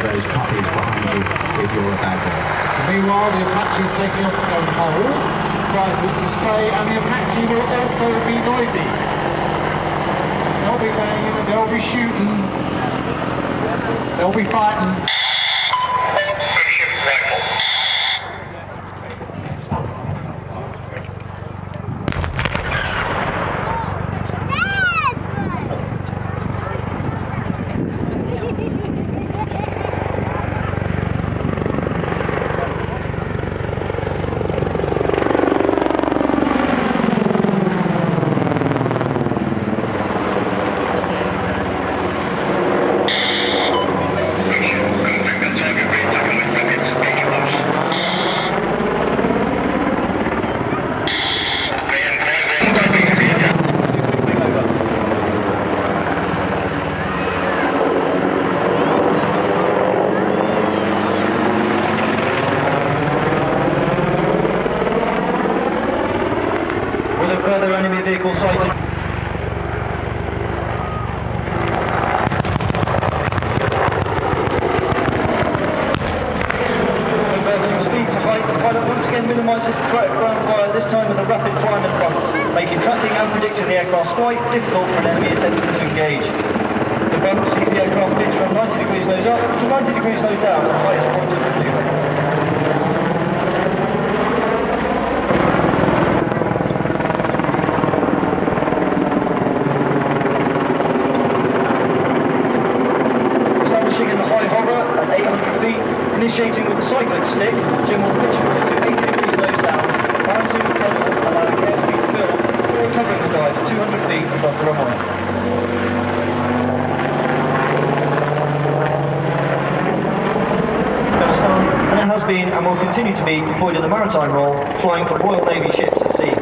those puppies behind you if you're a bad boy. Meanwhile, the Apache is taking off the pole prior to its display, and the Apache will also be noisy. They'll be banging, they'll be shooting, they'll be fighting. Further enemy vehicle sighted. Converting speed to height, the pilot once again minimises the threat of ground fire, this time with a rapid climb and bunt, making tracking and predicting the aircraft's flight difficult for an enemy attempting to engage. The bunt sees the aircraft pitch from 90 degrees nose up to 90 degrees nose down at the highest point of the maneuver. In the high hover at 800 feet, initiating with the cyclic stick, Jim will pitch forward to 80 degrees nose down, balancing the pedal, allowing airspeed to build before recovering the dive at 200 feet above the runway. Afghanistan, and it has been and will continue to be deployed in the maritime role, flying from Royal Navy ships at sea.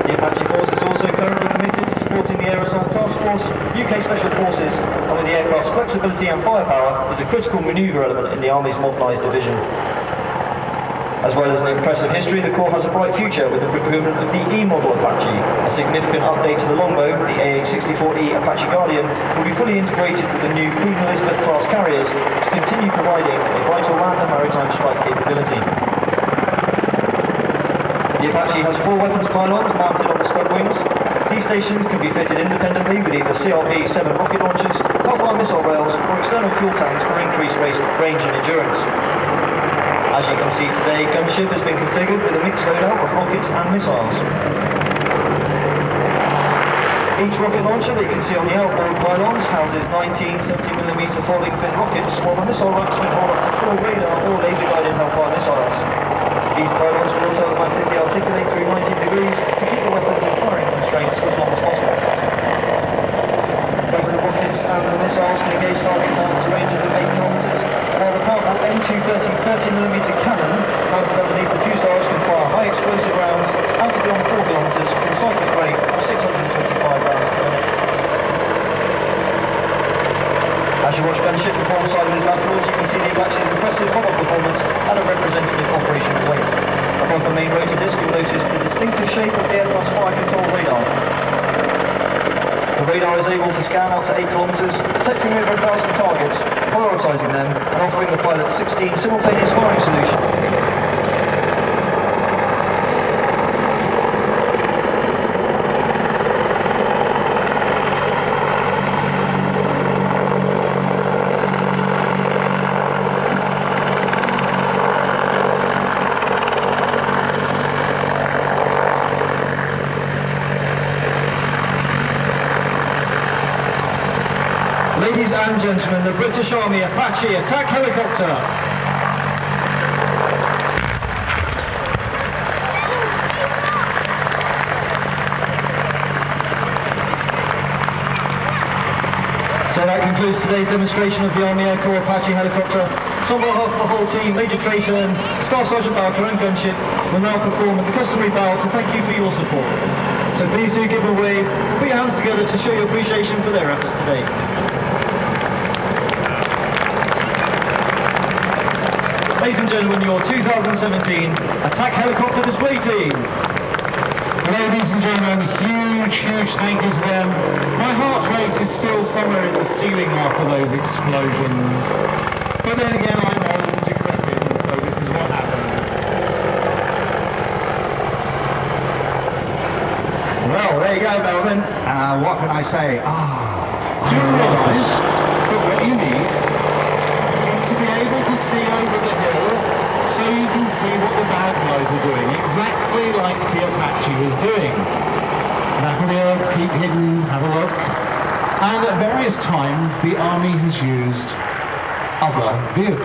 The Apache Force is also currently committed to supporting the Air Assault Task Force, UK Special Forces, and with the aircraft's flexibility and firepower, is a critical manoeuvre element in the Army's modernised division. As well as an impressive history, the Corps has a bright future with the procurement of the E-model Apache. A significant update to the longbow, the AH-64E Apache Guardian, will be fully integrated with the new Queen Elizabeth-class carriers to continue providing a vital land and maritime strike capability. The Apache has 4 weapons pylons mounted on the stub wings. These stations can be fitted independently with either CRV-7 rocket launchers, Hellfire missile rails, or external fuel tanks for increased range and endurance. As you can see today, gunship has been configured with a mixed loadout of rockets and missiles. Each rocket launcher that you can see on the outboard pylons houses 19 70mm folding fin rockets, while the missile racks can hold up to 4 radar or laser-guided Hellfire missiles. These pylons will automatically articulate through 19 degrees to keep the weapons in firing constraints for as long as possible. Both the rockets and the missiles can engage targets out to ranges of 8 kilometers, while the powerful M230 30mm cannon mounted underneath the fuselage can fire high explosive rounds out to beyond 4 kilometers with a cyclic rate of 625 rounds per minute. As you watch gunship perform sideways laterals, you can see the Apache's impressive hover performance and a representative operational weight. Above the main rotor disc, you'll notice the distinctive shape of the aircraft's fire control radar. The radar is able to scan out to 8 kilometers, detecting over 1,000 targets, prioritising them, and offering the pilot 16 simultaneous firing solutions. Ladies and gentlemen, the British Army Apache attack helicopter. So that concludes today's demonstration of the Army Air Corps Apache helicopter. So on behalf of the whole team, Major Trajan, Staff Sergeant Barker and Gunship will now perform the customary bow to thank you for your support. So please do give a wave, put your hands together to show your appreciation for their efforts today. Ladies and gentlemen, your 2017 Attack Helicopter Display Team. Ladies and gentlemen, huge thank you to them. My heart rate is still somewhere in the ceiling after those explosions. But then again, I'm old and decrepit, and so this is what happens. Well, there you go, Melvin. What can I say? Do you realise that what you need is to be able to see over the hill so you can see what the bad guys are doing, exactly like the Apache was doing. Back on the earth, keep hidden, have a look. And at various times, the army has used other vehicles.